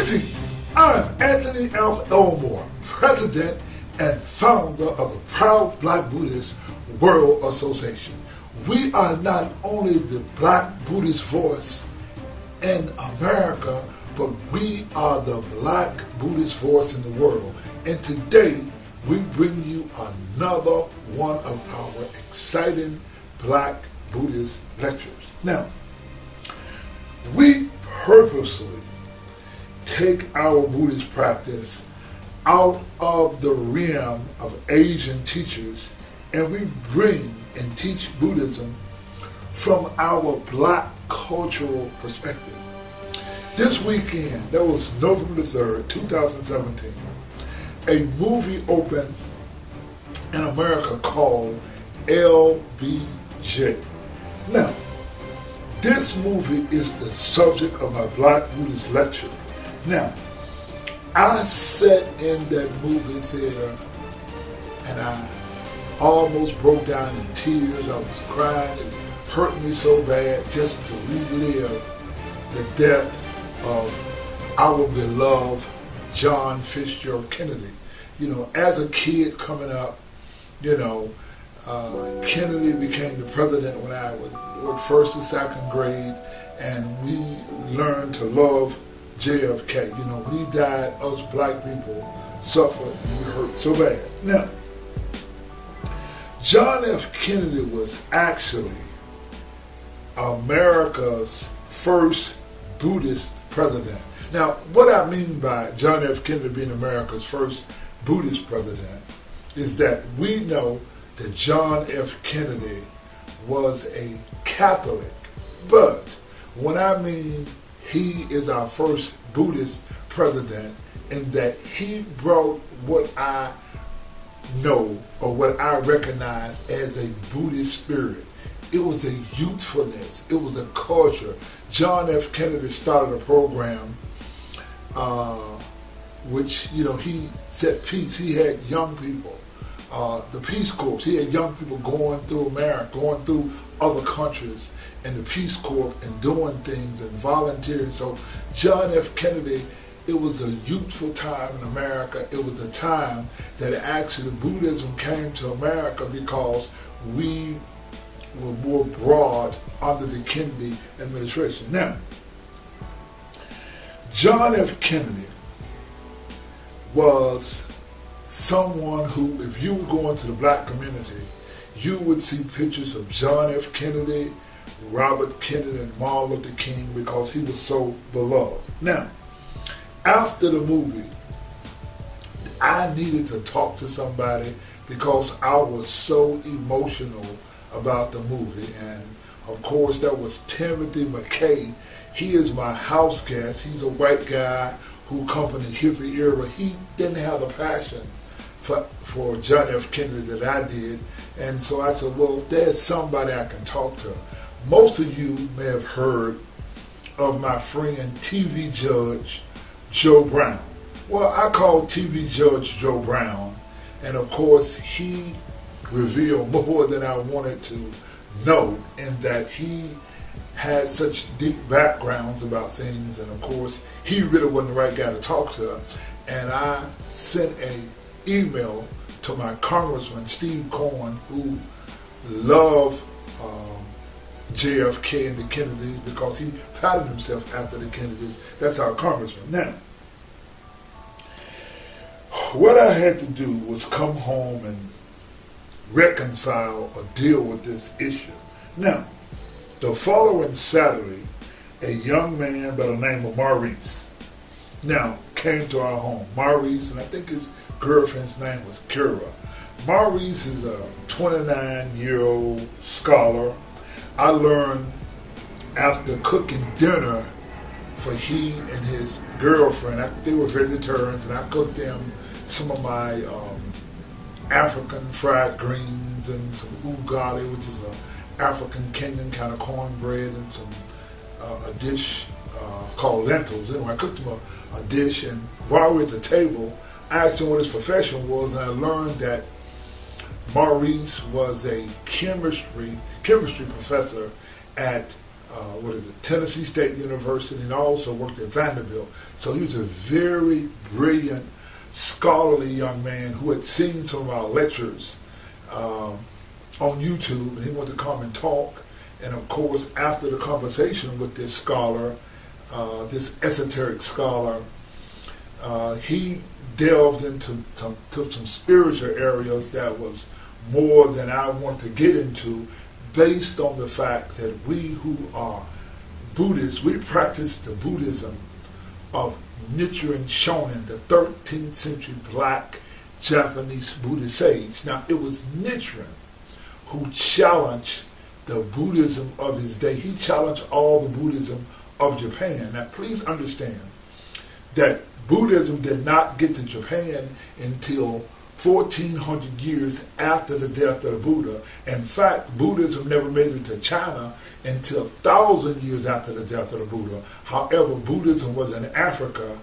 Greetings! I'm Anthony Alpha Elmore, President and founder of the Proud Black Buddhist World Association. We are not only the Black Buddhist voice in America, but we are the Black Buddhist voice in the world. And today, we bring you another one of our exciting Black Buddhist lectures. Now, we purposely take our Buddhist practice out of the realm of Asian teachers, and we bring and teach Buddhism from our Black cultural perspective. This weekend, that was November 3rd, 2017, a movie opened in America called LBJ. Now, this movie is the subject of my Black Buddhist lecture. Now, I sat in that movie theater and I almost broke down in tears. I was crying. It hurt me so bad just to relive the death of our beloved John Fitzgerald Kennedy. You know, as a kid coming up, Kennedy became the president when I was first and second grade, and we learned to love JFK. You know, when he died, us black people suffered and we hurt so bad. Now, John F. Kennedy was actually America's first Buddhist president. Now, what I mean by John F. Kennedy being America's first Buddhist president is that we know that John F. Kennedy was a Catholic, but when I mean he is our first Buddhist president, in that he brought what I know or what I recognize as a Buddhist spirit. It was a youthfulness. It was a culture. John F. Kennedy started a program which, he set peace. He had young people, the Peace Corps. He had young people going through America, going through other countries, and the Peace Corps, and doing things and volunteering. So John F. Kennedy, it was a youthful time in America. It was a time that actually Buddhism came to America because we were more broad under the Kennedy administration. Now, John F. Kennedy was someone who, if you were going to the black community, you would see pictures of John F. Kennedy, Robert Kennedy, and Martin Luther King because he was so beloved. Now, after the movie, I needed to talk to somebody because I was so emotional about the movie. And of course, that was Timothy McKay. He is my house guest. He's a white guy who come from the hippie era. He didn't have the passion for John F. Kennedy that I did. And so I said, well, there's somebody I can talk to. Most of you may have heard of my friend TV Judge Joe Brown. Well, I called TV Judge Joe Brown, and of course he revealed more than I wanted to know, in that he had such deep backgrounds about things, and of course he really wasn't the right guy to talk to. And I sent an email to my Congressman Steve Cohen, who loved JFK and the Kennedys because he patterned himself after the Kennedys. That's our Congressman. Now, what I had to do was come home and reconcile or deal with this issue. Now, the following Saturday, a young man by the name of Maurice came to our home. Maurice, and I think his girlfriend's name was Kira. Maurice is a 29-year-old scholar. I learned after cooking dinner for he and his girlfriend, they were vegetarians, and I cooked them some of my African fried greens and some ugali, which is an African Kenyan kind of cornbread, and some a dish called lentils. Anyway, I cooked him a dish, and while we were at the table, I asked him what his profession was, and I learned that Maurice was a chemistry professor at Tennessee State University, and also worked at Vanderbilt. So he was a very brilliant, scholarly young man who had seen some of our lectures on YouTube, and he wanted to come and talk. And of course, after the conversation with this scholar, this esoteric scholar, he delved into some spiritual areas that was more than I wanted to get into, based on the fact that we who are Buddhists, we practice the Buddhism of Nichiren Shonin, the 13th century black Japanese Buddhist sage. Now, it was Nichiren who challenged the Buddhism of his day. He challenged all the Buddhism of Japan. Now, please understand that Buddhism did not get to Japan until 1,400 years after the death of the Buddha. In fact, Buddhism never made it to China until 1,000 years after the death of the Buddha. However, Buddhism was in Africa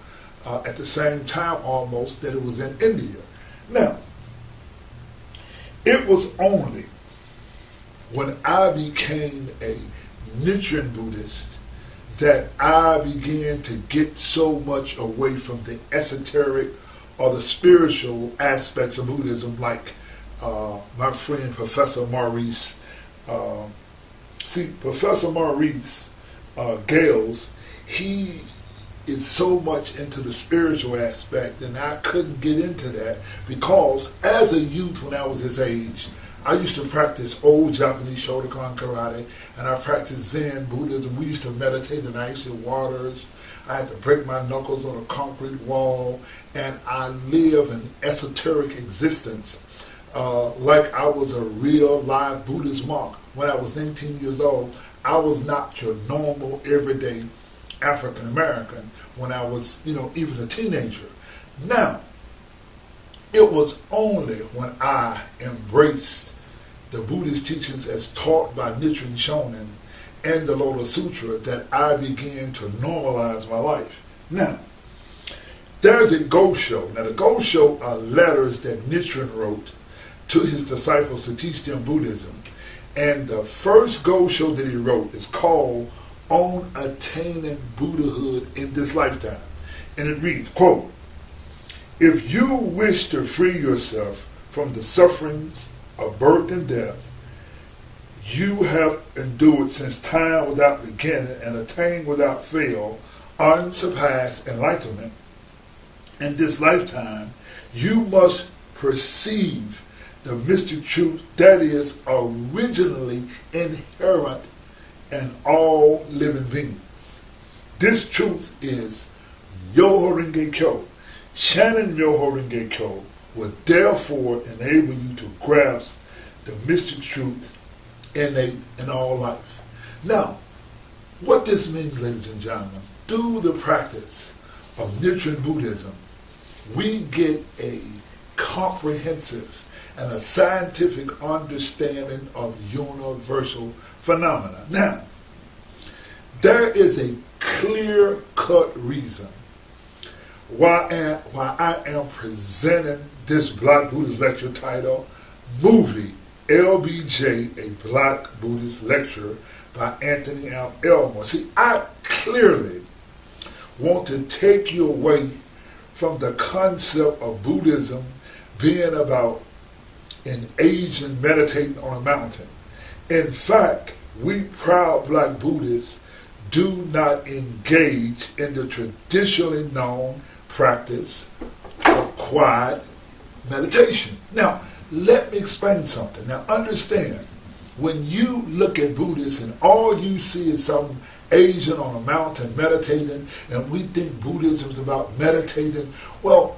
at the same time almost that it was in India. Now, it was only when I became a Nichiren Buddhist that I began to get so much away from the esoteric or the spiritual aspects of Buddhism, like my friend Professor Maurice. Professor Maurice Gales, he is so much into the spiritual aspect, and I couldn't get into that because as a youth, when I was his age, I used to practice old Japanese Shotokan karate, and I practiced Zen Buddhism. We used to meditate in icy waters. I had to break my knuckles on a concrete wall, and I live an esoteric existence like I was a real live Buddhist monk. When I was 19 years old, I was not your normal, everyday African American when I was, even a teenager. Now, it was only when I embraced the Buddhist teachings as taught by Nichiren Shonin and the Lotus Sutra that I began to normalize my life. Now, there's a Gosho. Now, the Gosho are letters that Nichiren wrote to his disciples to teach them Buddhism. And the first Gosho that he wrote is called On Attaining Buddhahood in This Lifetime. And it reads, quote, "If you wish to free yourself from the sufferings of birth and death you have endured since time without beginning and attained without fail unsurpassed enlightenment in this lifetime, you must perceive the mystic truth that is originally inherent in all living beings. This truth is Myoho Renge Kyo. Chanting Myoho Renge Kyo will therefore enable you to grasp the mystic truth innate in all life." Now, what this means, ladies and gentlemen, through the practice of Nichiren Buddhism, we get a comprehensive and a scientific understanding of universal phenomena. Now, there is a clear-cut reason why I am presenting this Black Buddhist Lecture titled Movie LBJ, a Black Buddhist Lecture by Anthony Elmore. See, I clearly want to take you away from the concept of Buddhism being about an Asian meditating on a mountain. In fact, we proud Black Buddhists do not engage in the traditionally known practice of quiet meditation. Now, let me explain something. Now, understand, when you look at Buddhists and all you see is some Asian on a mountain meditating, and we think Buddhism is about meditating, well,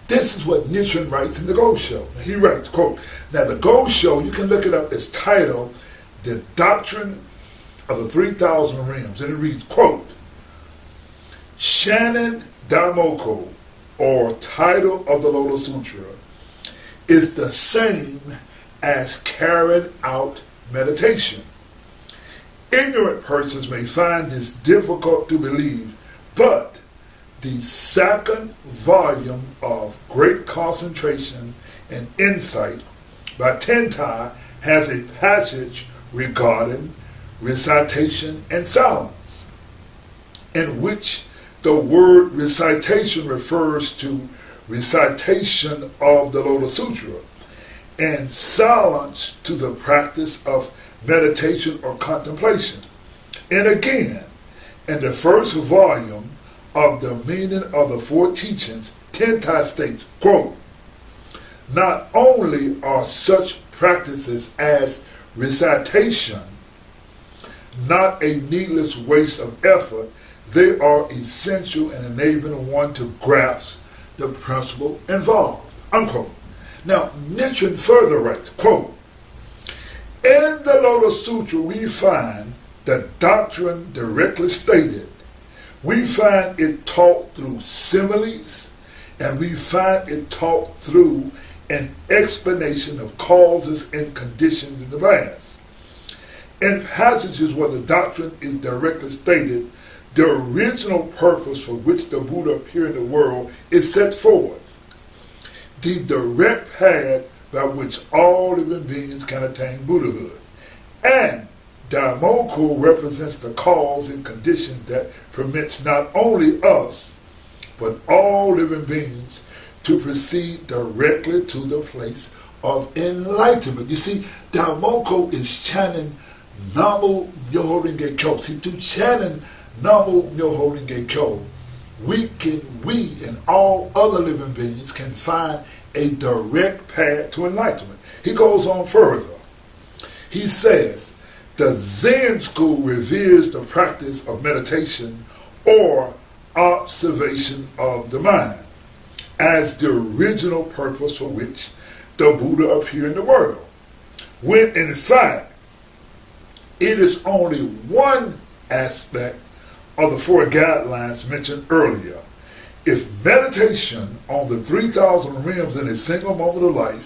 this is what Nichiren writes in the Gosho. He writes, quote, now the Gosho, you can look it up, it's titled The Doctrine of the 3,000 Realms, and it reads, quote, Shannon Daimoku, or title of the Lotus Sutra, is the same as carried out meditation. Ignorant persons may find this difficult to believe, but the second volume of Great Concentration and Insight by Tentai has a passage regarding recitation and silence, in which the word recitation refers to recitation of the Lotus Sutra, and silence to the practice of meditation or contemplation. And again, in the first volume of the Meaning of the Four Teachings, Tentai states, quote, "Not only are such practices as recitation not a needless waste of effort, they are essential in enabling one to grasp the principle involved," unquote. Now, Nichiren further writes, quote, "In the Lotus Sutra we find the doctrine directly stated. We find it taught through similes, and we find it taught through an explanation of causes and conditions in the past. In passages where the doctrine is directly stated, the original purpose for which the Buddha appeared in the world is set forth. The direct path by which all living beings can attain Buddhahood. And Daimoku represents the cause and conditions that permits not only us, but all living beings to proceed directly to the place of enlightenment." You see, Daimoku is chanting Namu Myoho Renge Kyo. See, through chanting Namu Myoho Renge Kyo, we and all other living beings can find a direct path to enlightenment. He goes on further. He says, the Zen school reveres the practice of meditation or observation of the mind as the original purpose for which the Buddha appeared in the world, when in fact it is only one aspect of the four guidelines mentioned earlier. If meditation on the 3,000 realms in a single moment of life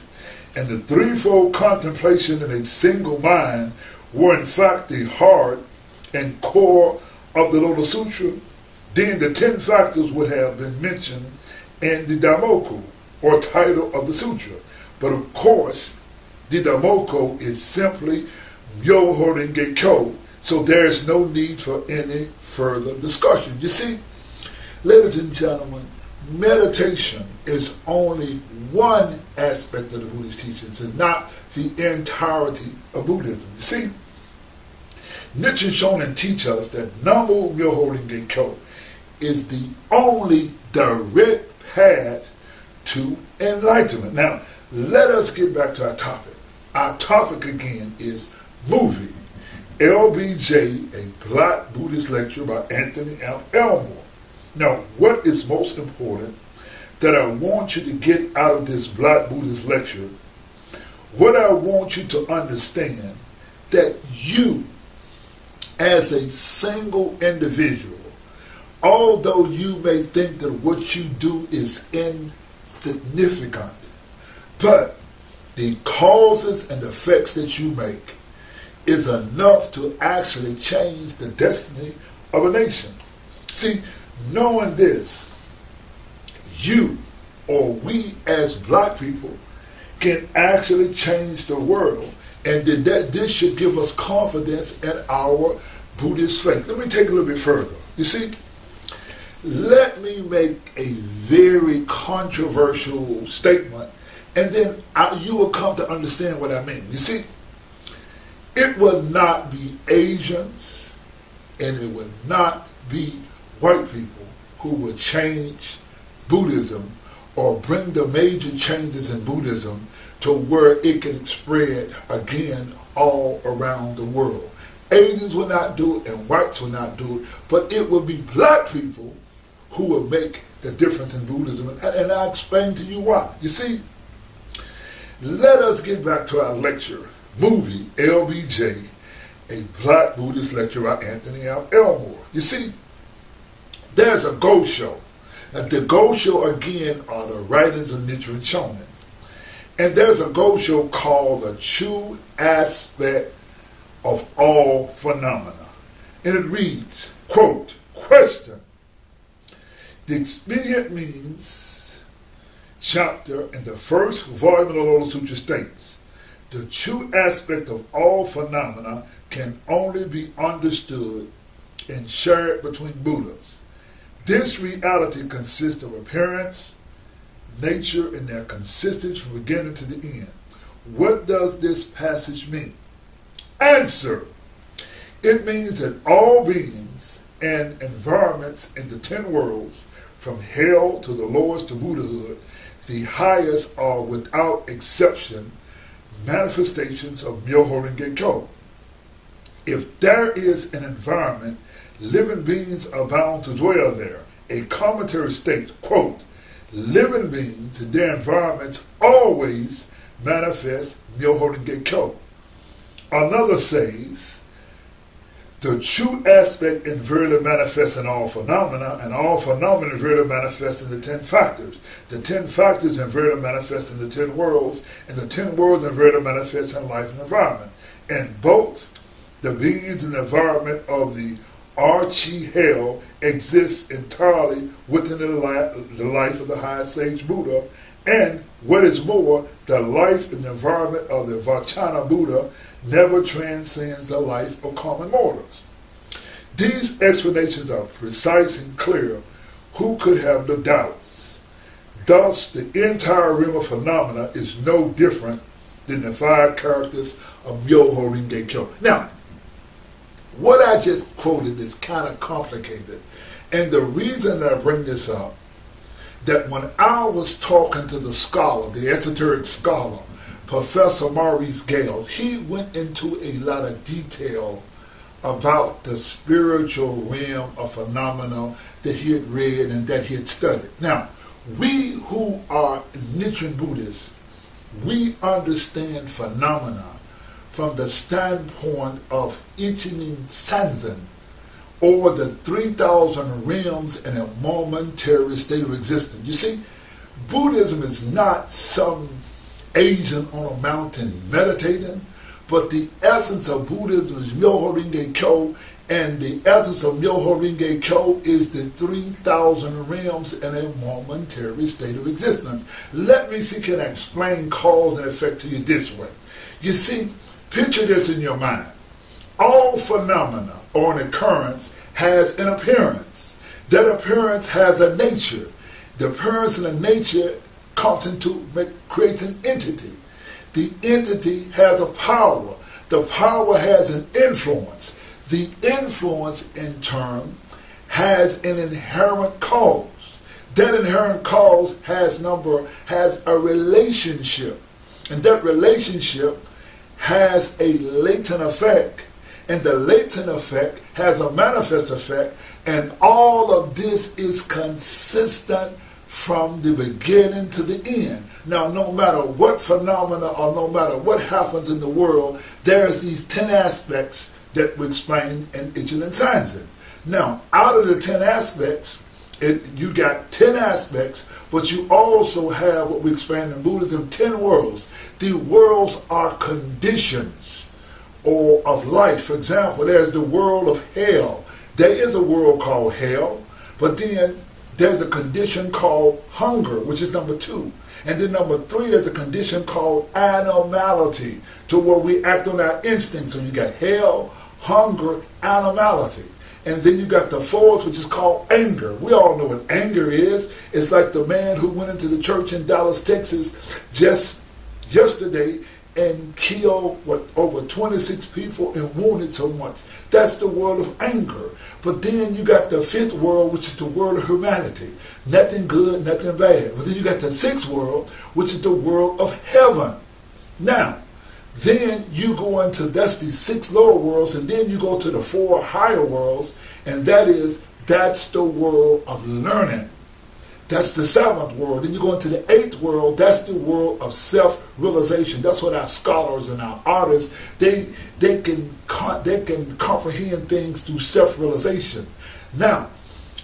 and the threefold contemplation in a single mind were in fact the heart and core of the Lotus Sutra, then the 10 factors would have been mentioned in the Daimoku, or title of the sutra. But of course, the Daimoku is simply Myoho Renge Kyo, so there is no need for any further discussion. You see, ladies and gentlemen, meditation is only one aspect of the Buddhist teachings and not the entirety of Buddhism. You see, Nichiren Shonin teaches us that Namu Myoho Renge Kyo is the only direct path to enlightenment. Now, let us get back to our topic. Our topic again is movie, LBJ, a Black Buddhist Lecture by Anthony M. Elmore. Now, what is most important that I want you to get out of this Black Buddhist Lecture, what I want you to understand, that you, as a single individual, although you may think that what you do is insignificant, but the causes and effects that you make is enough to actually change the destiny of a nation. See, knowing this, you or we as black people can actually change the world, and that this should give us confidence in our Buddhist faith. Let me take a little bit further. You see, let me make a very controversial statement, and then you will come to understand what I mean. You see, it will not be Asians and it will not be white people who will change Buddhism or bring the major changes in Buddhism to where it can spread again all around the world. Asians will not do it and whites will not do it, but it will be black people who will make the difference in Buddhism. And I'll explain to you why. You see, let us get back to our lecture, movie, LBJ, a Black Buddhist Lecture by Anthony M. Elmore. You see, there's a Go Show. And the Go Show, again, are the writings of Nichiren Shonin. And there's a Go Show called The True Aspect of All Phenomena. And it reads, quote, question, the expedient means chapter in the first volume of the Lotus Sutra states, The true aspect of all phenomena can only be understood and shared between Buddhas. This reality consists of appearance, nature, and their consistency from beginning to the end. What does this passage mean? Answer. It means that all beings and environments in the 10 worlds, from hell to the lowest to Buddhahood, the highest are without exception manifestations of Myoho Renge Kyo. If there is an environment, living beings are bound to dwell there. A commentary states, quote, living beings in their environments always manifest Myoho Renge Kyo. Another says, the true aspect invariably manifests in all phenomena, and all phenomena invariably manifest in the 10 factors. The 10 factors invariably manifest in the 10 worlds, and the 10 worlds invariably manifest in life and environment. And both the beings and the environment of the Archie Hell exists entirely within the life of the highest sage Buddha, and what is more, the life and the environment of the Vajrayana Buddha never transcends the life of common mortals. These explanations are precise and clear. Who could have no doubts? Thus, the entire realm of phenomena is no different than the 5 characters of Myoho Renge Kyo. Now, what I just quoted is kind of complicated. And the reason that I bring this up, that when I was talking to the scholar, the esoteric scholar, Professor Maurice Gales, he went into a lot of detail about the spiritual realm of phenomena that he had read and that he had studied. Now, we who are Nichiren Buddhists, we understand phenomena from the standpoint of Ichinen Sanzen, or the 3,000 realms in a momentary state of existence. You see, Buddhism is not some Asian on a mountain meditating, but the essence of Buddhism is Myoho Renge Kyo, and the essence of Myoho Renge Kyo is the 3,000 realms in a momentary state of existence. Let me see, can I explain cause and effect to you this way? You see, picture this in your mind. All phenomena or an occurrence has an appearance. That appearance has a nature. The appearance and the nature creates an entity. The entity has a power. The power has an influence. The influence, in turn, has an inherent cause. That inherent cause has a relationship. And that relationship has a latent effect. And the latent effect has a manifest effect. And all of this is consistent from the beginning to the end. Now, no matter what phenomena or no matter what happens in the world, there's these 10 aspects that we explain in Ichinen Sanzen. Now, out of the 10 aspects, you got 10 aspects, but you also have what we explain in Buddhism, 10 worlds. The worlds are conditions or of life. For example, there's the world of hell. There is a world called hell, but then there's a condition called hunger, which is number 2. And then number 3, there's a condition called animality, to where we act on our instincts. So you got hell, hunger, animality. And then you got the 4th, which is called anger. We all know what anger is. It's like the man who went into the church in Dallas, Texas, just yesterday and killed over 26 people and wounded so much. That's the world of anger. But then you got the 5th world, which is the world of humanity. Nothing good, nothing bad. But then you got the 6th world, which is the world of heaven. Now, then you go into, that's the 6 lower worlds, and then you go to the 4 higher worlds, and that's the world of learning. That's the 7th world. Then you go into the 8th world. That's the world of self-realization. That's what our scholars and our artists, they can comprehend things through self-realization. Now,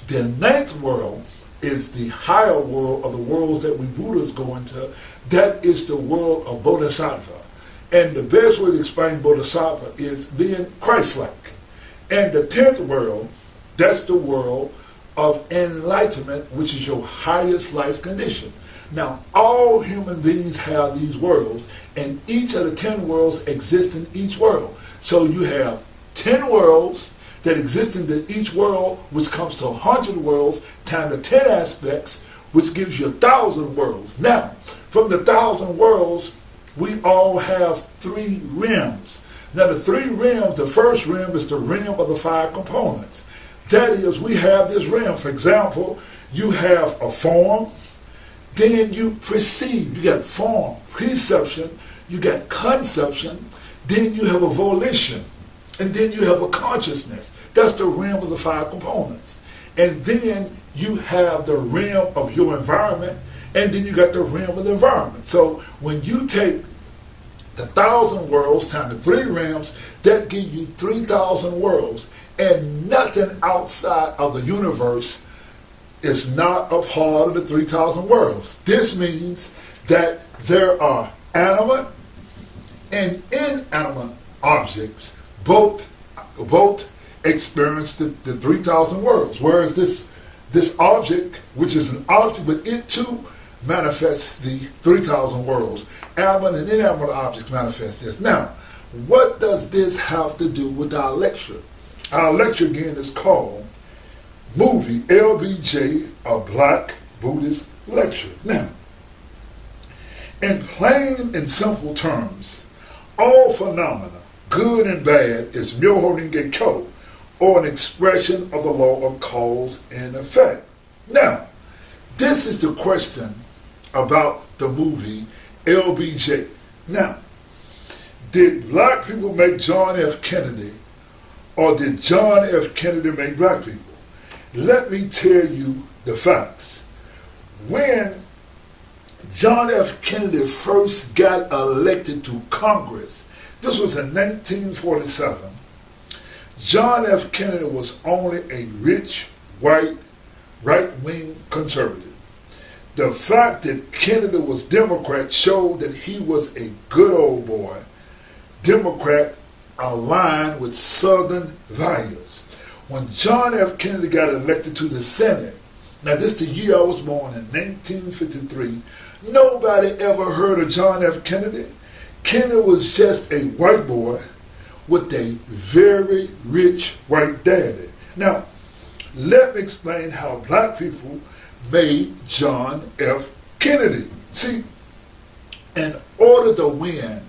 the 9th world is the higher world of the worlds that we Buddhas go into. That is the world of Bodhisattva. And the best way to explain Bodhisattva is being Christ-like. And the 10th world, that's the world of enlightenment, which is your highest life condition. Now, all human beings have these worlds, and each of the 10 worlds exist in each world. So you have 10 worlds that exist in each world, which comes to 100 worlds times the 10 aspects, which gives you 1,000 worlds. Now, from the 1,000 worlds, we all have 3 realms. Now, the 3 realms, the first realm is the realm of the 5 components. That is, we have this realm. For example, you have a form, then you perceive. You got form, perception, you got conception, then you have a volition, and then you have a consciousness. That's the realm of the 5 components. And then you have the realm of your environment, and then you got the realm of the environment. So when you take the 1,000 worlds times the 3 realms, that gives you 3,000 worlds. And nothing outside of the universe is not a part of the 3,000 worlds. This means that there are animate and inanimate objects. Both experience the 3,000 worlds. Whereas this object, which is an object, but it too manifests the 3,000 worlds. Animate and inanimate objects manifest this. Now, what does this have to do with our lecture? Our lecture again is called Movie LBJ, a Black Buddhist Lecture. Now, in plain and simple terms, all phenomena, good and bad, is Myoho Renge Kyo, or an expression of the law of cause and effect. Now, this is the question about the movie LBJ. Now, did black people make John F. Kennedy, or did John F. Kennedy make black people? Let me tell you the facts. When John F. Kennedy first got elected to Congress, this was in 1947, John F. Kennedy was only a rich, white, right-wing conservative. The fact that Kennedy was Democrat showed that he was a good old boy, Democrat aligned with Southern values. When John F. Kennedy got elected to the Senate, now this is the year I was born in 1953, nobody ever heard of John F. Kennedy. Kennedy was just a white boy with a very rich white daddy. Now, let me explain how black people made John F. Kennedy. See, in order to win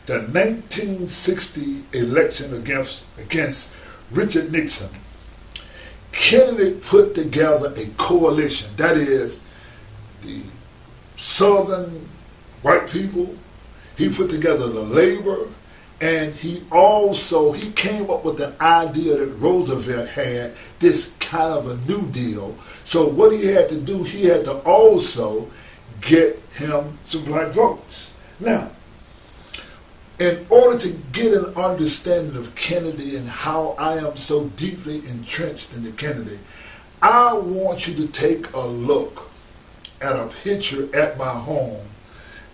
the 1960 election against Richard Nixon, Kennedy put together a coalition. That is, the Southern white people, he put together the labor, and he came up with the idea that Roosevelt had, this kind of a New Deal. So what he had to do, he had to also get him some black votes. Now, in order to get an understanding of Kennedy and how I am so deeply entrenched in the Kennedy, I want you to take a look at a picture at my home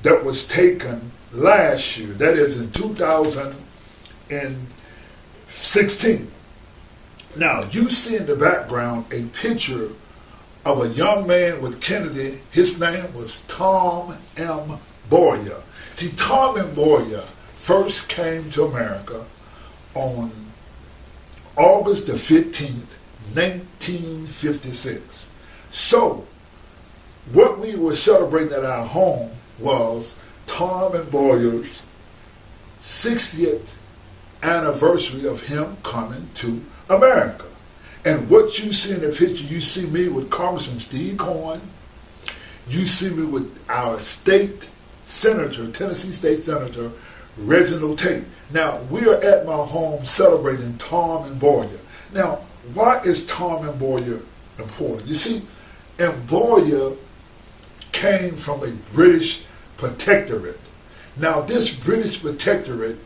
that was taken last year, that is in 2016. Now, you see in the background a picture of a young man with Kennedy. His name was Tom M. Boyer. See, Tom M. Boyer first came to America on August the 15th, 1956. So, what we were celebrating at our home was Tom and Boyer's 60th anniversary of him coming to America. And what you see in the picture, you see me with Congressman Steve Cohen, you see me with our state senator, Tennessee State Senator Reginald Tate. Now, we are at my home celebrating Tom and Boyer. Now, why is Tom and Boyer important? You see, and Boyer came from a British protectorate. Now, this British protectorate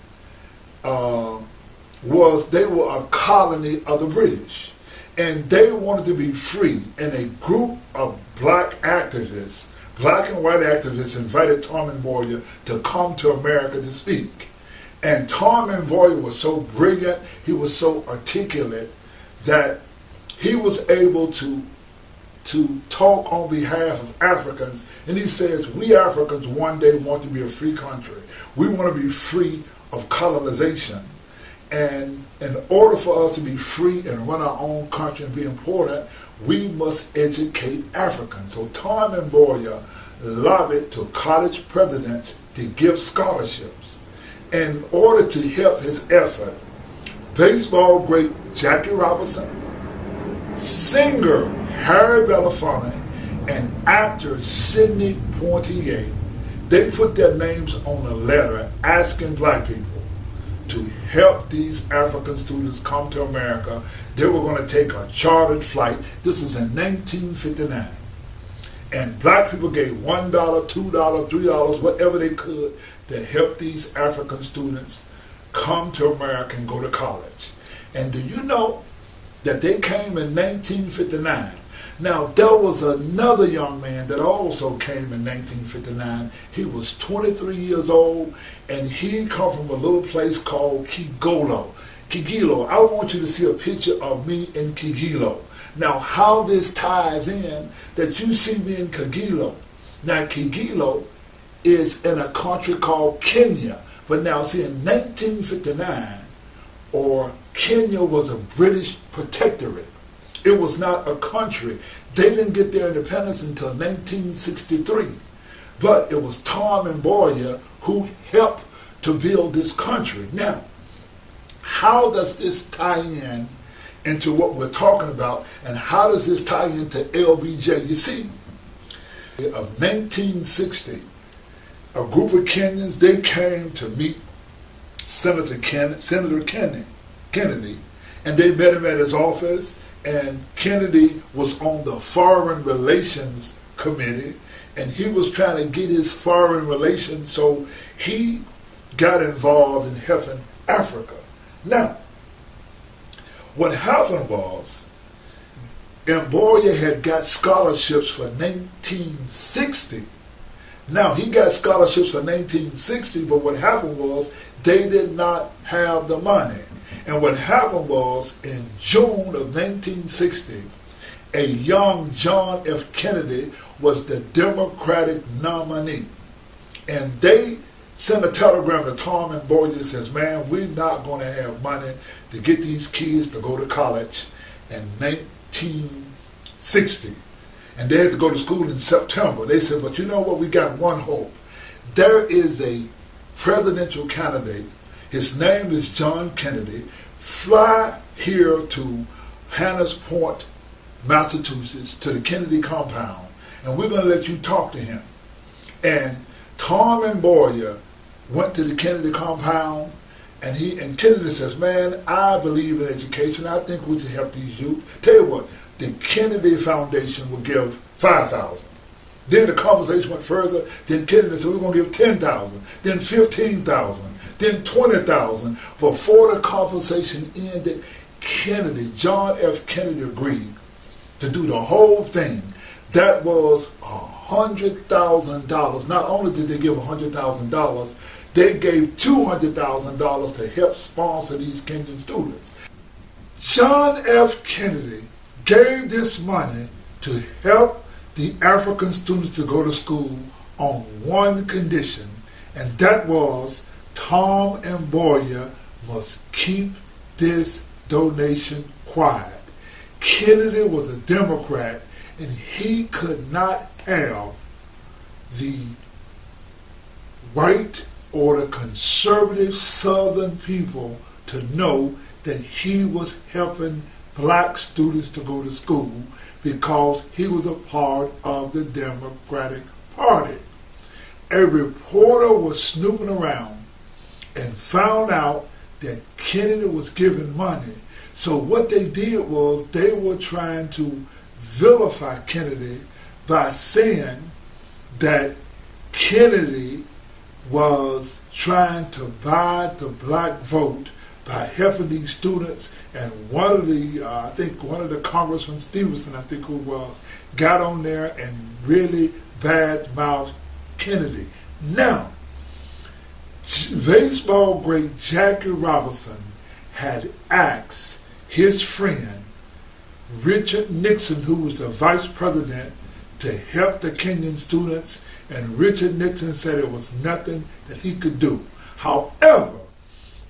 they were a colony of the British, and they wanted to be free. And a group of black activists, black and white activists, invited Tom and Boyer to come to America to speak. And Tom and Boyer was so brilliant, he was so articulate, that he was able to talk on behalf of Africans, and he says, we Africans one day want to be a free country. We want to be free of colonization. And in order for us to be free and run our own country and be important, we must educate Africans. So Tom Mboya lobbied to college presidents to give scholarships. In order to help his effort, baseball great Jackie Robinson, singer Harry Belafonte, and actor Sidney Poitier, they put their names on a letter asking black people to help these African students come to America. They were going to take a chartered flight. This is in 1959. And black people gave $1, $2, $3, whatever they could to help these African students come to America and go to college. And do you know that they came in 1959? Now, there was another young man that also came in 1959. He was 23 years old, and he come from a little place called Kigilo. I want you to see a picture of me in Kigilo. Now, how this ties in, that you see me in Kigilo. Now, Kigilo is in a country called Kenya. But now, see, in 1959, Kenya was a British protectorate. It was not a country. They didn't get their independence until 1963. But it was Tom Mboya who helped to build this country. Now, how does this tie in into what we're talking about, and how does this tie into LBJ? You see, of 1960, a group of Kenyans, they came to meet Senator Kennedy, and they met him at his office, and Kennedy was on the Foreign Relations Committee, and he was trying to get his foreign relations, so he got involved in helping Africa. Now, what happened was, Mboya had got scholarships for 1960. Now, he got scholarships for 1960, but what happened was, they did not have the money. And what happened was, in June of 1960, a young John F. Kennedy was the Democratic nominee. And they sent a telegram to Tom Mboya that says, man, we're not going to have money to get these kids to go to college in 1960. And they had to go to school in September. They said, but you know what, we got one hope. There is a presidential candidate. His name is John Kennedy. Fly here to Hannah's Point, Massachusetts, to the Kennedy compound, and we're going to let you talk to him. And Tom Mboya went to the Kennedy compound, and Kennedy says, man, I believe in education. I think we should help these youth. Tell you what, the Kennedy Foundation will give $5,000. Then the conversation went further. Then Kennedy said, we're going to give $10,000, then $15,000, then $20,000. Before the conversation ended, John F. Kennedy agreed to do the whole thing. That was $100,000. Not only did they give $100,000, they gave $200,000 to help sponsor these Kenyan students. John F. Kennedy gave this money to help the African students to go to school on one condition, and that was Tom Mboya must keep this donation quiet. Kennedy was a Democrat, and he could not have the white or the conservative Southern people to know that he was helping black students to go to school because he was a part of the Democratic Party. A reporter was snooping around and found out that Kennedy was giving money. So what they did was they were trying to vilify Kennedy by saying that Kennedy was trying to buy the black vote by helping these students. And one of the Congressman Stevenson, I think who was, got on there and really bad-mouthed Kennedy. Now, baseball great Jackie Robinson had asked his friend Richard Nixon, who was the vice president, to help the Kenyan students, and Richard Nixon said it was nothing that he could do. However,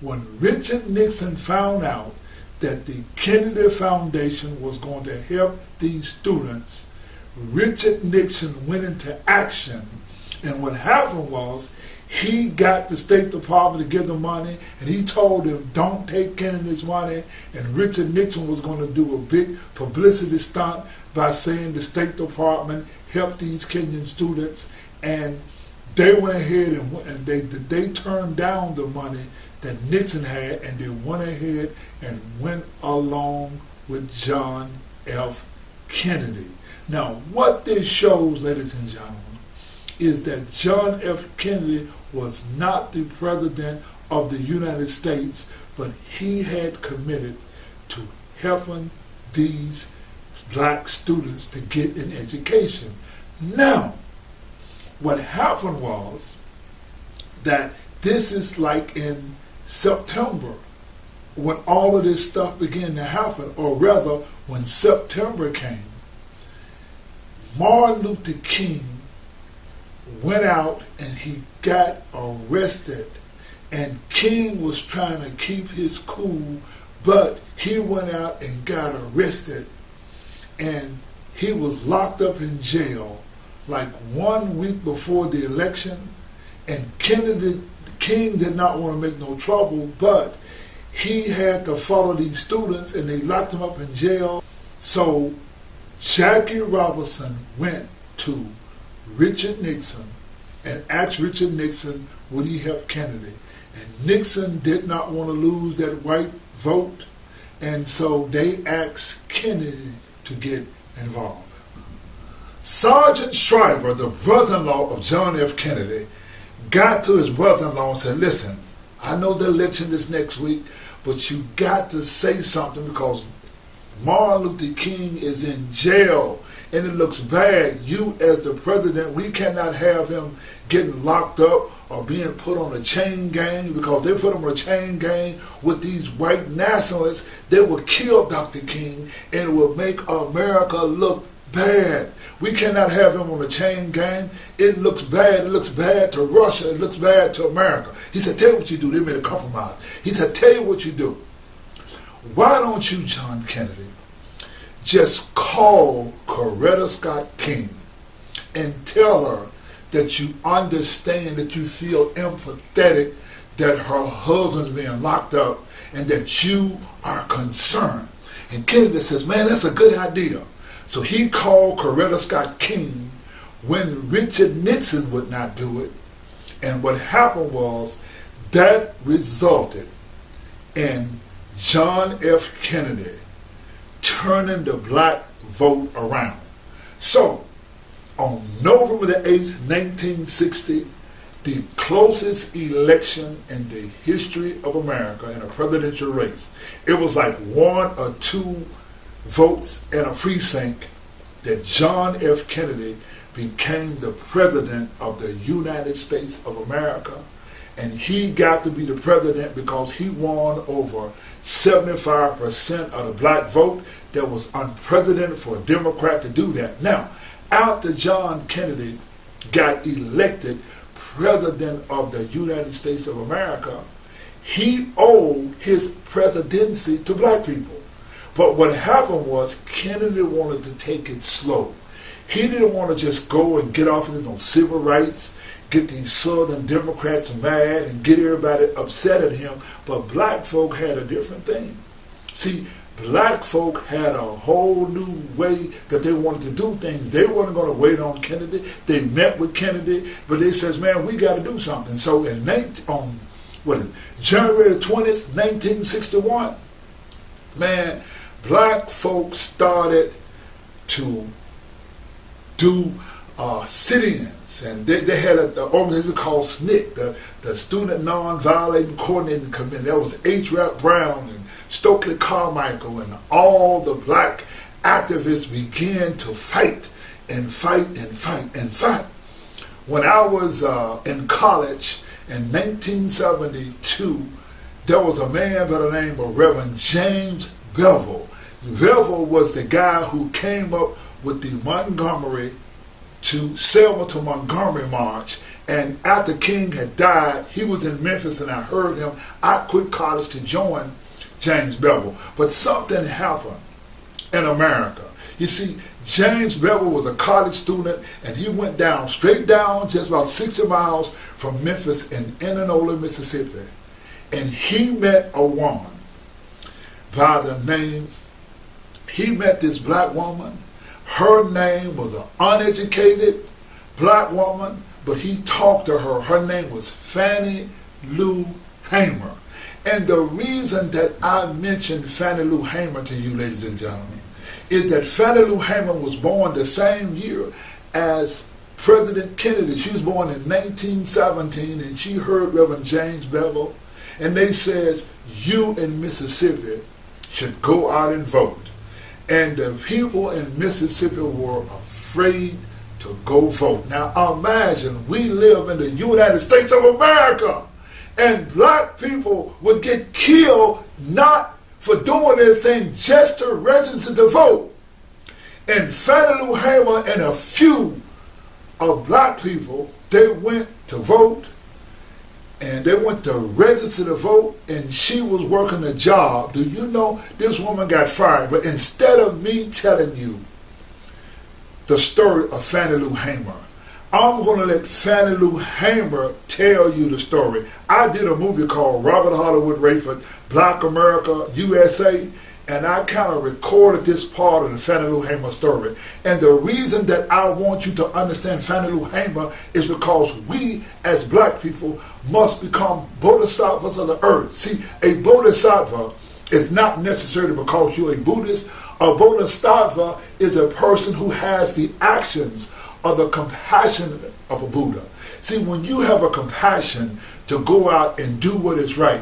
when Richard Nixon found out that the Kennedy Foundation was going to help these students, Richard Nixon went into action, and what happened was he got the State Department to give them money, and he told them, don't take Kennedy's money, and Richard Nixon was going to do a big publicity stunt by saying the State Department helped these Kenyan students, and they went ahead and they turned down the money that Nixon had, and they went ahead and went along with John F. Kennedy. Now, what this shows, ladies and gentlemen, is that John F. Kennedy was not the president of the United States, but he had committed to helping these black students to get an education. Now, what happened was that this is like in September when all of this stuff began to happen, or rather when September came, Martin Luther King went out and he got arrested, and King was trying to keep his cool, but he went out and got arrested, and he was locked up in jail like 1 week before the election, and King did not want to make no trouble, but he had to follow these students, and they locked him up in jail. So Jackie Robinson went to Richard Nixon and asked Richard Nixon would he help Kennedy. And Nixon did not want to lose that white vote, and so they asked Kennedy to get involved. Sergeant Shriver, the brother-in-law of John F. Kennedy, got to his brother-in-law and said, listen, I know the election is next week, but you got to say something because Martin Luther King is in jail and it looks bad. You as the president, we cannot have him getting locked up or being put on a chain gang, because they put him on a chain gang with these white nationalists. They will kill Dr. King and it will make America look bad. We cannot have him on a chain gang. It looks bad. It looks bad to Russia. It looks bad to America. He said, tell you what you do. They made a compromise. He said, tell you what you do. Why don't you, John Kennedy, just call Coretta Scott King and tell her that you understand, that you feel empathetic that her husband's being locked up and that you are concerned. And Kennedy says, man, that's a good idea. So he called Coretta Scott King when Richard Nixon would not do it. And what happened was that resulted in John F. Kennedy turning the black vote around. So on November the 8th, 1960, the closest election in the history of America in a presidential race, it was like 1 or 2 votes in a precinct that John F. Kennedy became the president of the United States of America. And he got to be the president because he won over 75% of the black vote. That was unprecedented for a Democrat to do that. Now, after John Kennedy got elected president of the United States of America, he owed his presidency to black people. But what happened was Kennedy wanted to take it slow. He didn't want to just go and get off into civil rights, get these Southern Democrats mad and get everybody upset at him. But black folk had a different thing. See, black folk had a whole new way that they wanted to do things. They weren't going to wait on Kennedy. They met with Kennedy, but they says, man, we got to do something. So in January 20th, 1961, man, black folks started to do sit-ins, and they had an organization called SNCC, the Student Nonviolent Coordinating Committee. That was H. Rap Brown and Stokely Carmichael, and all the black activists began to fight and fight and fight and fight. When I was in college in 1972, there was a man by the name of Reverend James Bevel. Bevel was the guy who came up with the Montgomery to Selma to Montgomery March. And after King had died, he was in Memphis, and I heard him. I quit college to join James Bevel. But something happened in America. You see, James Bevel was a college student, and he went down, straight down, just about 60 miles from Memphis in Inanimate, Mississippi. And he met a woman by the name, he met this black woman. Her name was an uneducated black woman, but he talked to her. Her name was Fannie Lou Hamer. And the reason that I mentioned Fannie Lou Hamer to you, ladies and gentlemen, is that Fannie Lou Hamer was born the same year as President Kennedy. She was born in 1917, and she heard Reverend James Bevel, and they says, you in Mississippi should go out and vote. And the people in Mississippi were afraid to go vote. Now imagine, we live in the United States of America, and black people would get killed not for doing anything, just to register to vote. And Fannie Lou Hamer and a few of black people, they went to vote, and they went to register to vote, and she was working a job. Do you know this woman got fired? But instead of me telling you the story of Fannie Lou Hamer, I'm going to let Fannie Lou Hamer tell you the story. I did a movie called Robert Hollywood Rayford, Black America, USA, and I kind of recorded this part of the Fannie Lou Hamer story. And the reason that I want you to understand Fannie Lou Hamer is because we, as black people, must become bodhisattvas of the earth. See, a bodhisattva is not necessarily because you're a Buddhist. A bodhisattva is a person who has the actions of the compassion of a Buddha. See, when you have a compassion to go out and do what is right,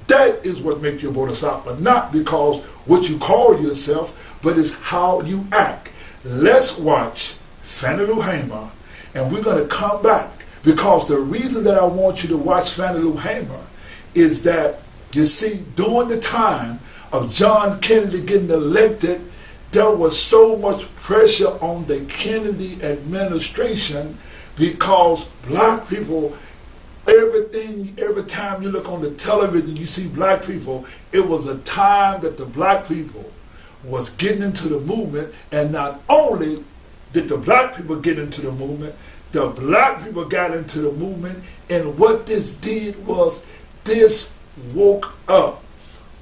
that is what makes you a bodhisattva, not because what you call yourself, but it's how you act. Let's watch Fannie Lou Hamer, and we're going to come back, because the reason that I want you to watch Fannie Lou Hamer is that, you see, during the time of John Kennedy getting elected, there was so much pressure on the Kennedy administration, because black people, every time you look on the television, you see black people. It was a time that the black people was getting into the movement, and not only did the black people get into the movement, the black people got into the movement, and what this did was this woke up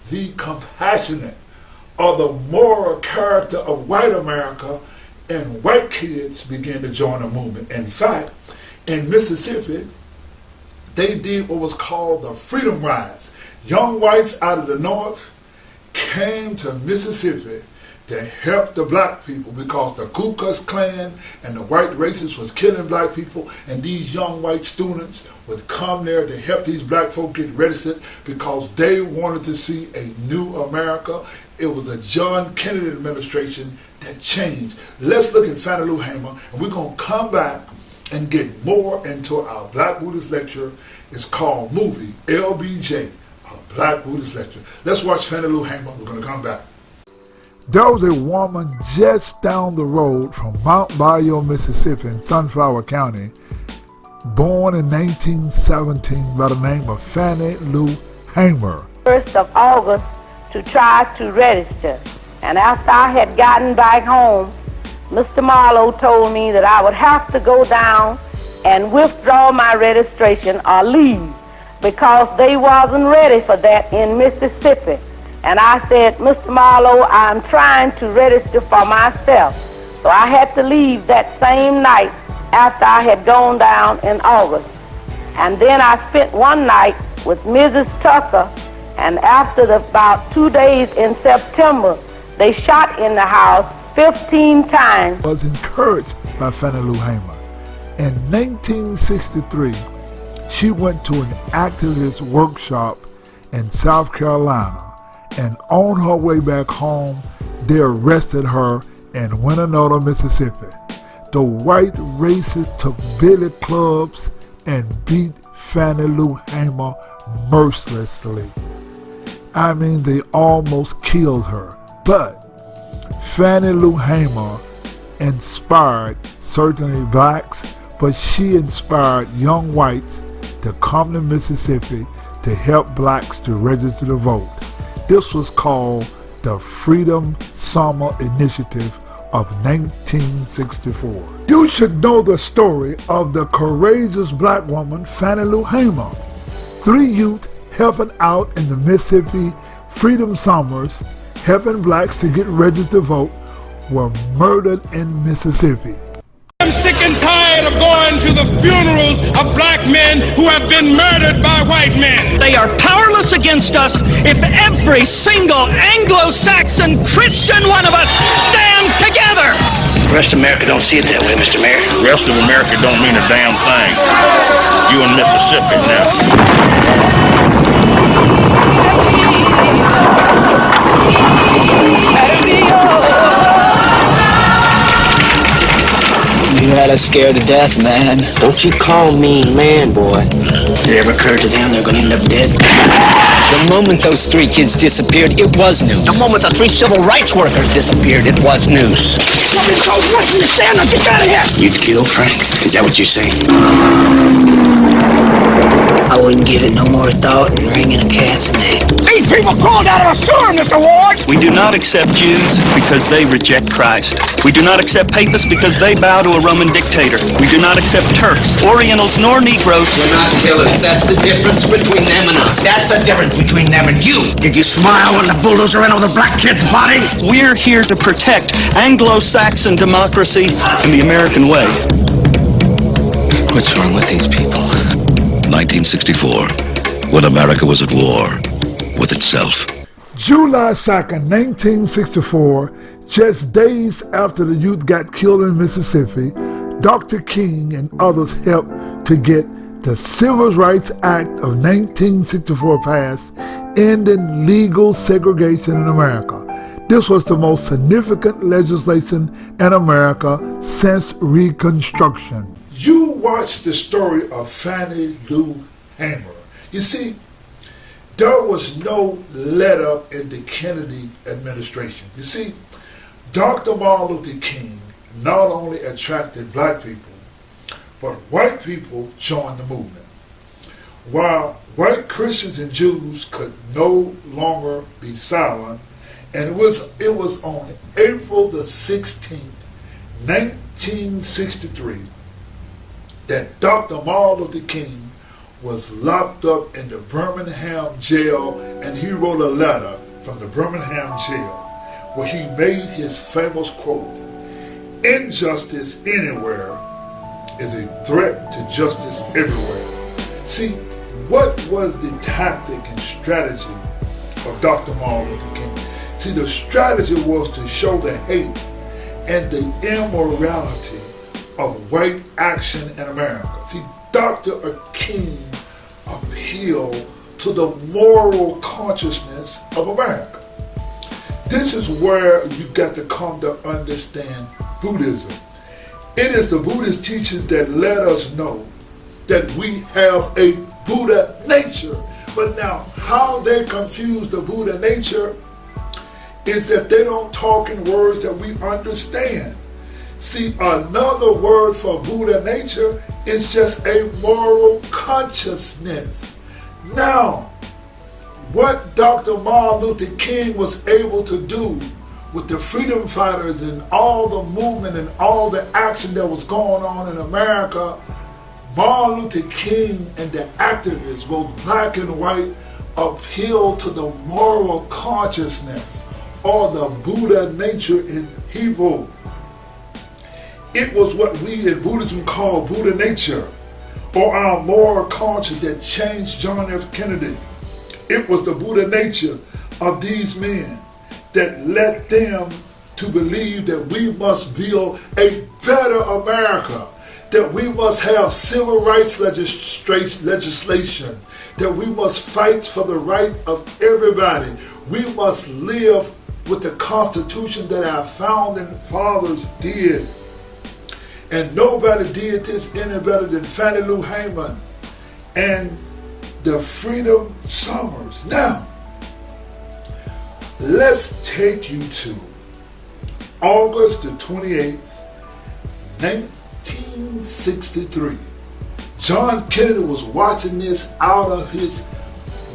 the compassionate or the moral character of white America, and white kids began to join the movement. In fact, in Mississippi, they did what was called the Freedom Rides. Young whites out of the north came to Mississippi to help the black people, because the Ku Klux Klan and the white racists was killing black people, and these young white students would come there to help these black folk get registered, because they wanted to see a new America. It was a John Kennedy administration that changed. Let's look at Fannie Lou Hamer, and we're going to come back and get more into our Black Buddhist lecture. It's called Movie LBJ, a Black Buddhist Lecture. Let's watch Fannie Lou Hamer. We're going to come back. There was a woman just down the road from Mount Bayou, Mississippi in Sunflower County, born in 1917 by the name of Fannie Lou Hamer. 1st of August to try to register. And after I had gotten back home, Mr. Marlowe told me that I would have to go down and withdraw my registration or leave, because they wasn't ready for that in Mississippi. And I said, Mr. Marlowe, I'm trying to register for myself. So I had to leave that same night after I had gone down in August. And then I spent one night with Mrs. Tucker, and after about 2 days in September, they shot in the house 15 times. Was encouraged by Fannie Lou Hamer. In 1963, she went to an activist workshop in South Carolina, and on her way back home, they arrested her in Winnebago, Mississippi. The white racists took billy clubs and beat Fannie Lou Hamer mercilessly. I mean, they almost killed her. But Fannie Lou Hamer inspired certainly blacks, but she inspired young whites to come to Mississippi to help blacks to register to vote. This was called the Freedom Summer Initiative of 1964. You should know the story of the courageous black woman Fannie Lou Hamer. 3 youth helping out in the Mississippi Freedom Summers, helping blacks to get registered to vote, were murdered in Mississippi. I'm sick and tired of going to the funerals of black men who have been murdered by white men. They are powerless against us if every single Anglo-Saxon Christian one of us stands together. The rest of America don't see it that way, Mr. Mayor. The rest of America don't mean a damn thing. You in Mississippi now. You had us scared to death, man. Don't you call me man, boy. Did it ever occur to them they're gonna end up dead? The moment those 3 kids disappeared, it was news. The moment the 3 civil rights workers disappeared, it was news. Something's called Western the stand up. Get out of here! You'd kill Frank? Is that what you're saying? I wouldn't give it no more thought than wringing a cat's neck. These people crawled out of a sewer, Mr. Ward! We do not accept Jews because they reject Christ. We do not accept Papists because they bow to a Roman dictator. We do not accept Turks, Orientals, nor Negroes. We're not killers. That's the difference between them and us. That's the difference between them and you. Did you smile when the bulldozer ran over the black kid's body? We're here to protect Anglo-Saxon democracy and the American way. What's wrong with these people? 1964, when America was at war with itself. July 2nd, 1964, just days after the youth got killed in Mississippi, Dr. King and others helped to get the Civil Rights Act of 1964 passed, ending legal segregation in America. This was the most significant legislation in America since Reconstruction. You watch the story of Fannie Lou Hamer. You see, there was no let-up in the Kennedy administration. You see, Dr. Martin Luther King not only attracted black people, but white people joined the movement. While white Christians and Jews could no longer be silent, and it was on April the 16th, 1963, that Dr. Martin Luther King was locked up in the Birmingham jail, and he wrote a letter from the Birmingham jail where he made his famous quote, "Injustice anywhere is a threat to justice everywhere." See, what was the tactic and strategy of Dr. Martin Luther King? See, the strategy was to show the hate and the immorality of white action in America. See, Dr. King appealed to the moral consciousness of America. This is where you got to come to understand Buddhism. It is the Buddhist teachings that let us know that we have a Buddha nature. But now, how they confuse the Buddha nature is that they don't talk in words that we understand. See, another word for Buddha nature is just a moral consciousness. Now, what Dr. Martin Luther King was able to do with the freedom fighters and all the movement and all the action that was going on in America, Martin Luther King and the activists, both black and white, appealed to the moral consciousness, or the Buddha nature in Hebrew. It was what we in Buddhism call Buddha nature, or our moral conscience, that changed John F. Kennedy. It was the Buddha nature of these men that led them to believe that we must build a better America, that we must have civil rights legislation, that we must fight for the right of everybody. We must live with the Constitution that our founding fathers did. And nobody did this any better than Fannie Lou Hamer and the Freedom Summers. Now, let's take you to August the 28th, 1963. John Kennedy was watching this out of his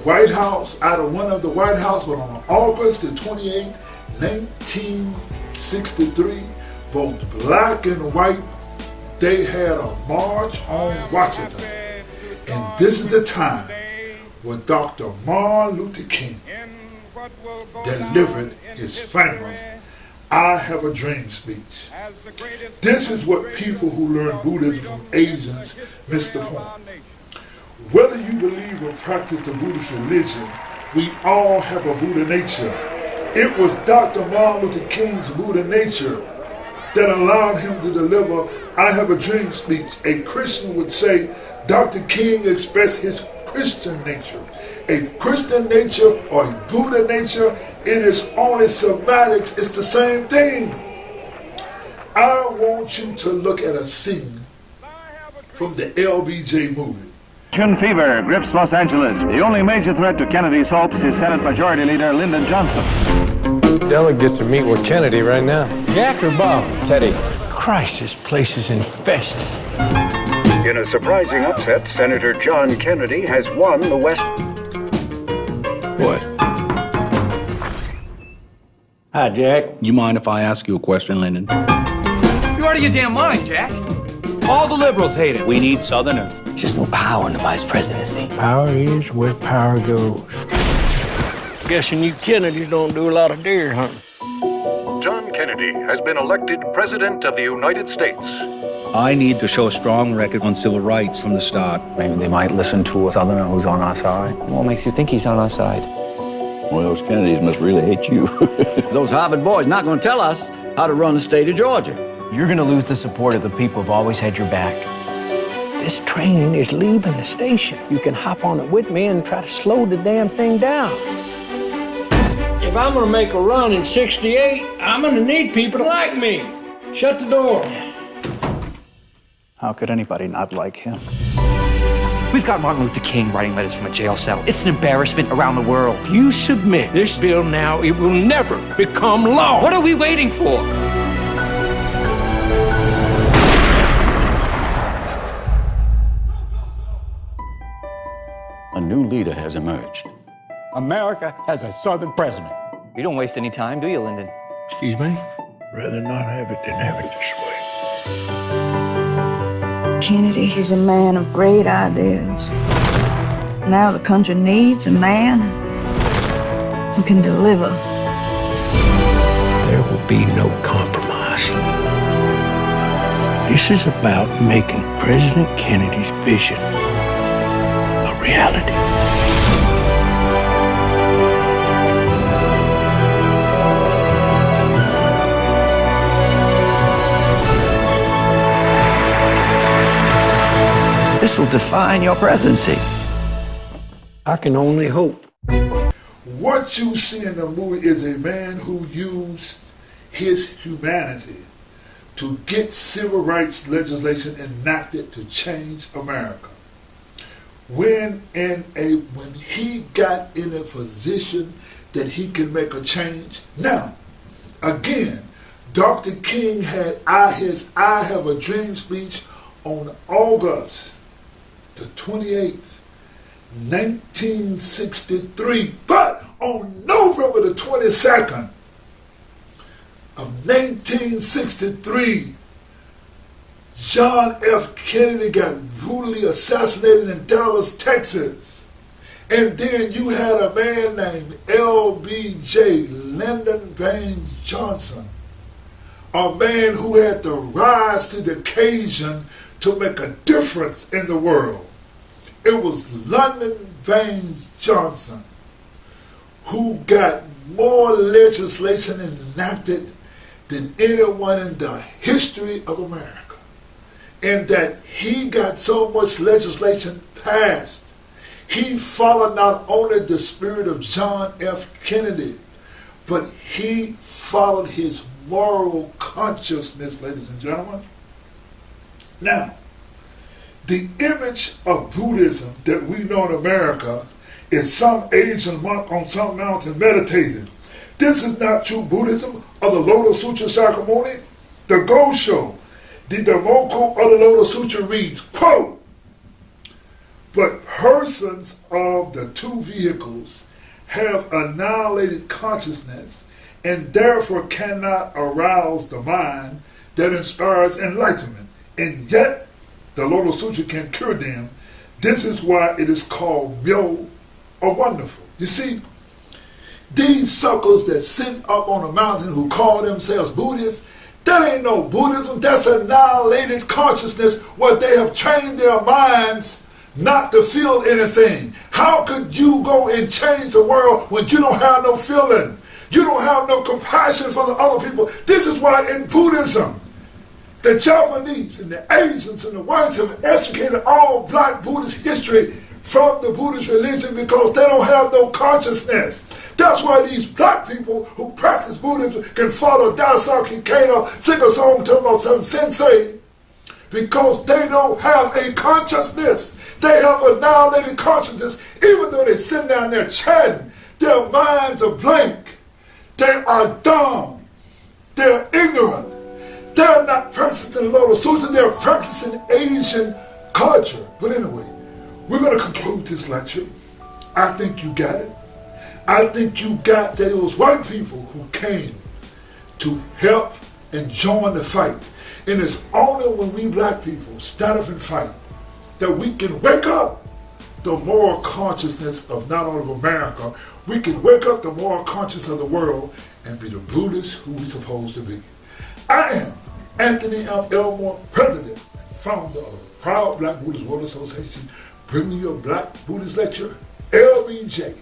White House, out of one of the White House, but on August the 28th, 1963, both black and white, they had a march on Washington. And this is the time when Dr. Martin Luther King delivered his famous I Have a Dream speech. This is what people who learn Buddhism from Asians miss the point. Whether you believe or practice the Buddhist religion, we all have a Buddha nature. It was Dr. Martin Luther King's Buddha nature that allowed him to deliver I Have a Dream speech. A Christian would say Dr. King expressed his Christian nature. A Christian nature or a Buddha nature, it is only semantics, it's the same thing. I want you to look at a scene from the LBJ movie. Fever grips Los Angeles. The only major threat to Kennedy's hopes is Senate Majority Leader Lyndon Johnson. Delegates are meeting with Kennedy right now. Jack or Bob? Teddy. Christ, this place is infested. In a surprising upset, Senator John Kennedy has won the West. What? Hi, Jack. You mind if I ask you a question, Lyndon? You're out of your damn mind, Jack. All the liberals hate it. We need Southerners. There's no power in the vice presidency. Power is where power goes. Guessing you Kennedys don't do a lot of deer hunting. John Kennedy has been elected President of the United States. I need to show a strong record on civil rights from the start. Maybe they might listen to a Southerner who's on our side. What makes you think he's on our side? Well, those Kennedys must really hate you. Those Harvard boys not going to tell us how to run the state of Georgia. You're going to lose the support of the people who've always had your back. This train is leaving the station. You can hop on it with me and try to slow the damn thing down. If I'm going to make a run in 68, I'm going to need people like me. Shut the door. How could anybody not like him? We've got Martin Luther King writing letters from a jail cell. It's an embarrassment around the world. You submit this bill now, it will never become law. What are we waiting for? A new leader has emerged. America has a Southern president. You don't waste any time, do you, Lyndon? Excuse me? Rather not have it than have it this way. Kennedy is a man of great ideas. Now the country needs a man who can deliver. There will be no compromise. This is about making President Kennedy's vision a reality. This will define your presidency. I can only hope. What you see in the movie is a man who used his humanity to get civil rights legislation enacted to change America. When he got in a position that he can make a change. Now, again, Dr. King had his I Have a Dream speech on August the 28th, 1963. But on November the 22nd of 1963, John F. Kennedy got brutally assassinated in Dallas, Texas. And then you had a man named LBJ, Lyndon Baines Johnson, a man who had to rise to the occasion to make a difference in the world. It was Lyndon Baines Johnson who got more legislation enacted than anyone in the history of America. And that he got so much legislation passed. He followed not only the spirit of John F. Kennedy, but he followed his moral consciousness, ladies and gentlemen. Now, the image of Buddhism that we know in America is some Asian monk on some mountain meditating. This is not true Buddhism. of the Lotus Sutra ceremony, the Gosho, the Daimoku of the Lotus Sutra reads, quote, but persons of the two vehicles have annihilated consciousness and therefore cannot arouse the mind that inspires enlightenment. And yet, the Lotus Sutra can cure them. This is why it is called Myo or wonderful. You see, these suckers that sit up on a mountain who call themselves Buddhists, that ain't no Buddhism. That's annihilated consciousness where they have trained their minds not to feel anything. How could you go and change the world when you don't have no feeling? You don't have no compassion for the other people. This is why in Buddhism, the Japanese and the Asians and the whites have extricated all black Buddhist history from the Buddhist religion because they don't have no consciousness. That's why these black people who practice Buddhism can follow Daisaki Kano, sing a song to about some sensei, because they don't have a consciousness. They have annihilated consciousness. Even though they sit down there chatting, their minds are blank. They are dumb. They're ignorant. They're not practicing the Lotus Sutra. They're practicing Asian culture. But anyway, we're going to conclude this lecture. I think you got it. I think you got that it was white people who came to help and join the fight. And it's only when we black people stand up and fight that we can wake up the moral consciousness of not only of America, we can wake up the moral consciousness of the world and be the Buddhists who we're supposed to be. I am Anthony F. Elmore, President and founder of the Proud Black Buddhist World Association, bringing you a Black Buddhist Lecture, LBJ,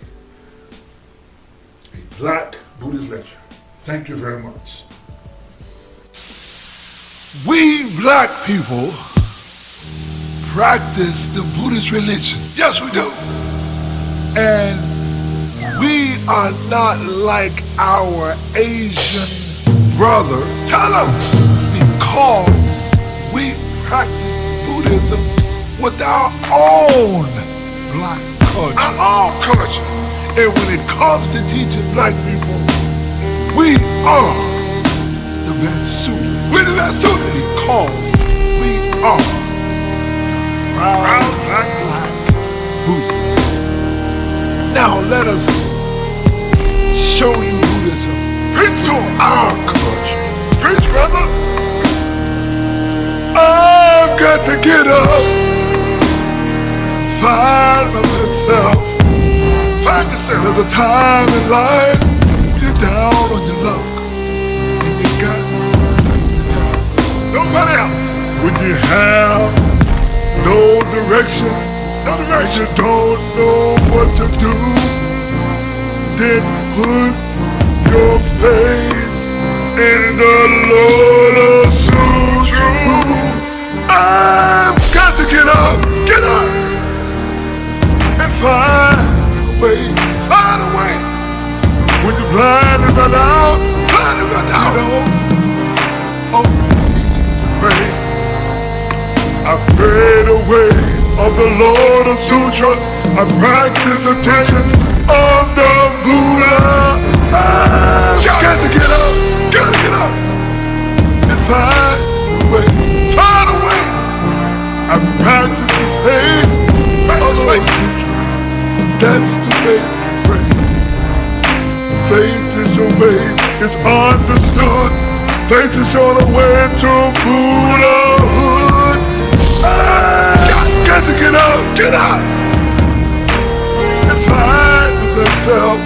a Black Buddhist Lecture. Thank you very much. We black people practice the Buddhist religion. Yes, we do. And we are not like our Asian brother. Tell them, because we practice Buddhism with our own black culture. Our own culture. And when it comes to teaching black people, we are the best suited. We're the best suited because we are the proud black Buddhists. Now let us show you Buddhism. Preach to our culture. Preach, brother. I've got to get up, find myself. Find yourself. There's a time in life you're down on your luck and you got nobody else. When you have no direction, you don't know what to do, then put your faith in the Lotus Sutra. I've got to get up, and find a way. When you're blind and run out, on knees and pray. I pray the way of the Lotus Sutra. I practice the teachings of the Buddha. I've got to get up, and find a way. I practice the faith of the Lotus Sutra, and that's the way I pray. Faith is a way, it's understood. Faith is on the way to Buddhahood. Got to get out, and find yourself.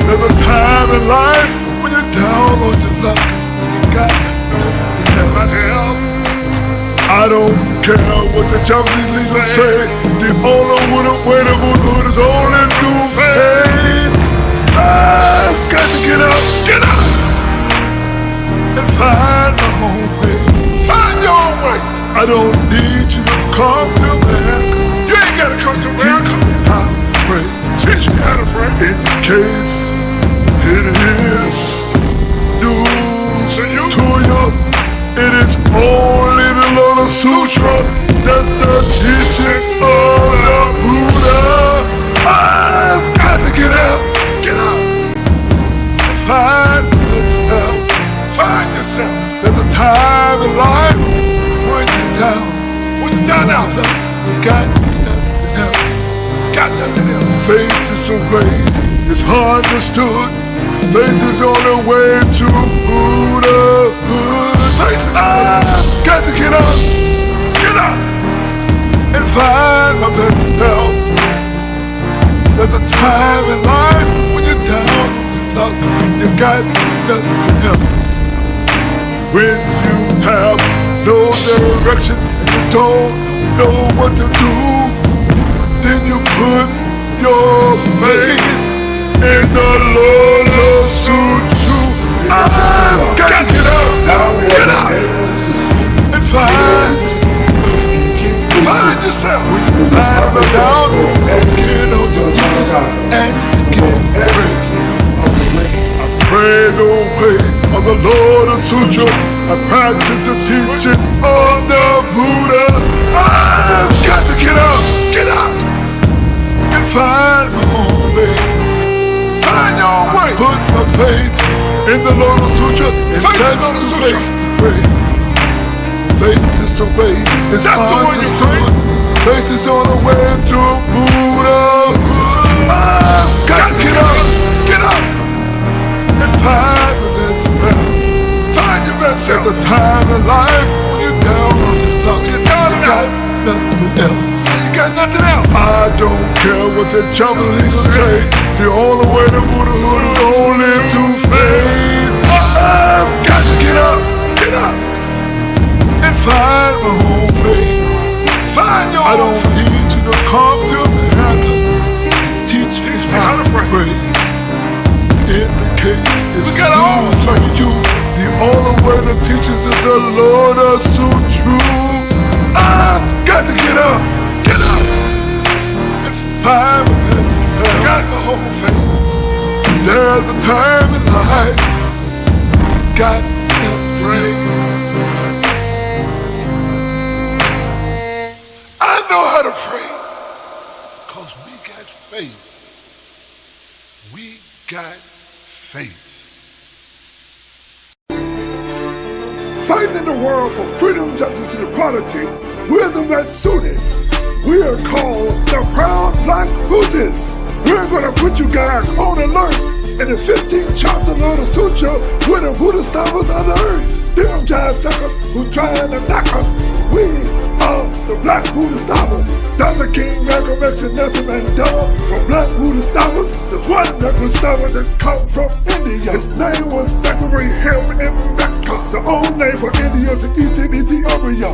There's a time in life when you're down on your luck and you got nobody else. I don't care what the Japanese leaders say. The only way to Buddhahood is only through faith. I've got to get out, and find my own way. Find your own way. I don't need you to come to America. You ain't got to come to America. Teach me how to pray. In case it is news to you, it is only the Lotus Sutra. That's the teachings of the Buddha. I've got to get out, and find nothing else. You got nothing else. Got nothing else. Faith is the way. It's hard understood. Faith is the only way to Buddhahood. Faith is got to get up. Get up. And find my best self. There's a time in life when you're down on your luck. You got nothing else. When you have no direction and you don't know what to do, then you put your faith in the Lotus Sutra. I've got to get up and find yourself. When you find about down, get on your knees and get praise. I pray the way of the Lotus Sutra. I practice the teaching of the Buddha. I've got to get up, and find my own way. Find your own way. Put my faith in the Lotus Sutra, and that's the way I pray. Faith is the way, it's understood. Faith is on the way to Buddha. I've got to get up, and find the best self. Find your best self. There's a time in life when you're down on your luck. You got nothing else. You got nothing else. I don't care what the Japanese say. The only way to Buddhahood is only to faith. I've got to get up, and find my own way. Find your own way. I don't need you to come to me and teach me how to pray. In the case, it's new for you. The only way to teach is the Lotus Sutra. I've got to get up, and find my best. I got my whole faith. There's a time in life you got to pray. I know how to pray, because we got faith. We got faith. Fighting in the world for freedom, justice, and equality, we're the best suited. We are called the Proud Black Buddhists. We're gonna put you guys on alert. In the 15th chapter of Lotus Sutra, we're the Buddhist stoppers of the earth. Them jive suckers who trying to knock us. We are the Black Buddhist stoppers. Dr. King, Malcolm X, and Nelson Mandela were Black Buddhist stoppers. There's one Black stopper that come from India. His name was Zachary Hill in Mecca. The old name for India is Ethiopia.